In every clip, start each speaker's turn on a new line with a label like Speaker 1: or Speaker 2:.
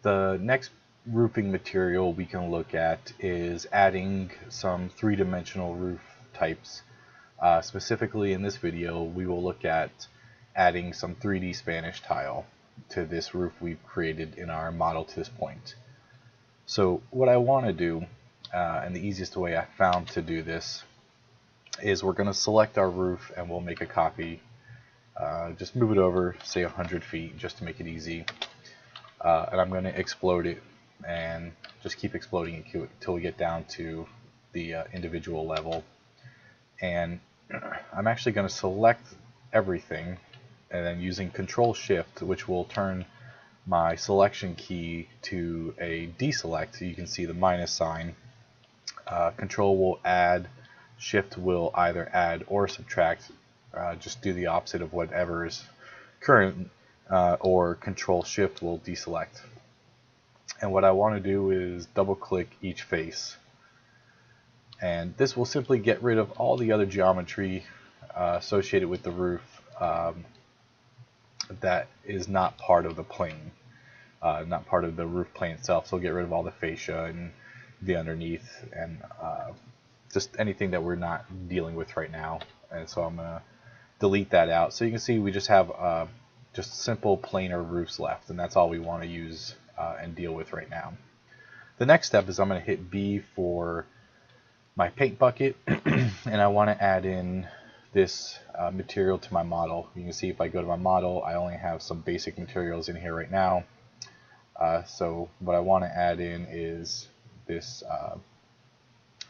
Speaker 1: The next roofing material we can look at is adding some three-dimensional roof types. Specifically in this video, we will look at adding some 3D Spanish tile to this roof we've created in our model to this point. So what I want to do, and the easiest way I found to do this, is we're going to select our roof and we'll make a copy. Just move it over, say 100 feet, just to make it easy. And I'm going to explode it and just keep exploding it until we get down to the individual level. And I'm actually going to select everything, and then using Control Shift, which will turn my selection key to a deselect. You can see the minus sign. Control will add, Shift will either add or subtract. Just do the opposite of whatever is current, or Control Shift will deselect. And what I want to do is double click each face, and this will simply get rid of all the other geometry associated with the roof that is not part of the plane, not part of the roof plane itself. So we'll get rid of all the fascia and the underneath, and just anything that we're not dealing with right now. And so I'm going to delete that out. So you can see we just have just simple planar roofs left, and that's all we want to use and deal with right now. The next step is I'm going to hit B for my paint bucket, and I want to add in this material to my model. You can see if I go to my model, I only have some basic materials in here right now. So what I want to add in is this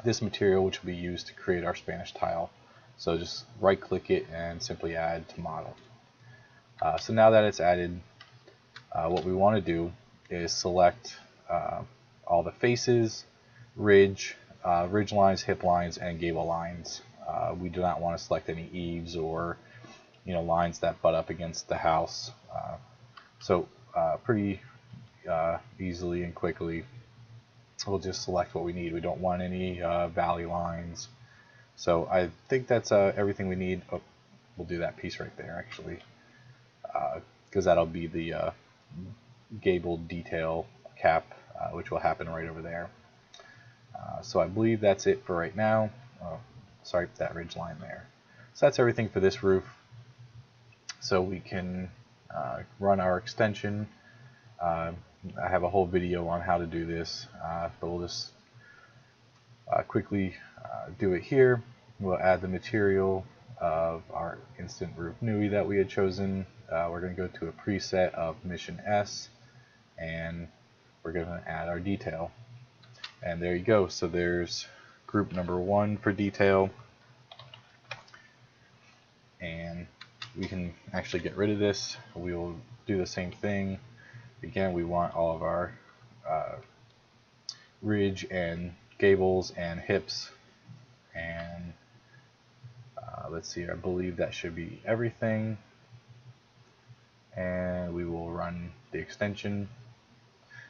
Speaker 1: this material, which will be used to create our Spanish tile. So just right click it and simply add to model. So now that it's added, what we want to do is select all the faces, ridge lines, hip lines, and gable lines. We do not want to select any eaves or lines that butt up against the house. So pretty easily and quickly, we'll just select what we need. We don't want any valley lines. So I think that's everything we need. Oh, we'll do that piece right there actually, because that'll be the gable detail cap, which will happen right over there. So I believe that's it for right now. Oh, sorry, that ridge line there. So that's everything for this roof. So we can run our extension. I have a whole video on how to do this, but we'll just quickly do it here. We'll add the material of our instant roof NUI that we had chosen. We're going to go to a preset of Mission S, and we're going to add our detail. And there you go. So there's group number 1 for detail, and we can actually get rid of this. We will do the same thing. Again, we want all of our ridge and gables and hips, and let's see, I believe that should be everything. And we will run the extension.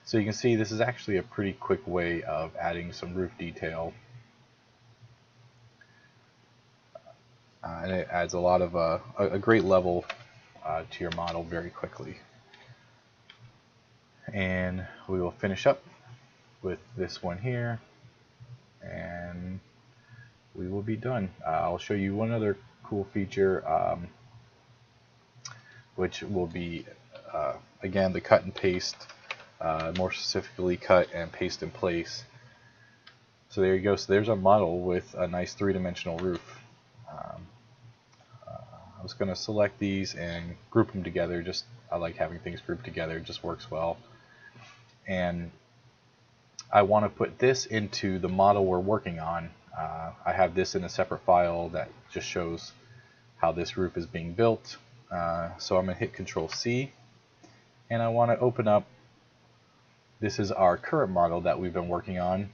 Speaker 1: So you can see this is actually a pretty quick way of adding some roof detail, and it adds a lot of a great level to your model very quickly. And we will finish up with this one here, and we will be done. I'll show you one other cool feature, which will be again the cut and paste, more specifically cut and paste in place. So there you go. So there's our model with a nice three-dimensional roof. I was going to select these and group them together. Just I like having things grouped together. It just works well. And I want to put this into the model we're working on. I have this in a separate file that just shows how this roof is being built. So I'm going to hit Control C, and I want to open up, this is our current model that we've been working on,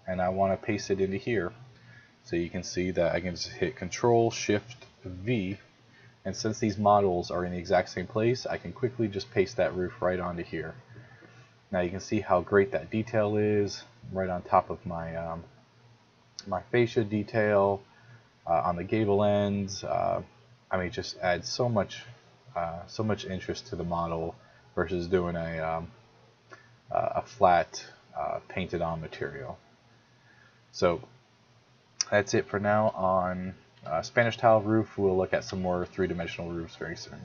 Speaker 1: and I want to paste it into here. So you can see that I can just hit Control Shift V, and since these models are in the exact same place, I can quickly just paste that roof right onto here. Now you can see how great that detail is right on top of my my fascia detail on the gable ends. I mean, it just adds so much interest to the model versus doing a a flat painted on material. So that's it for now on Spanish tile roof. We'll look at some more three-dimensional roofs very soon.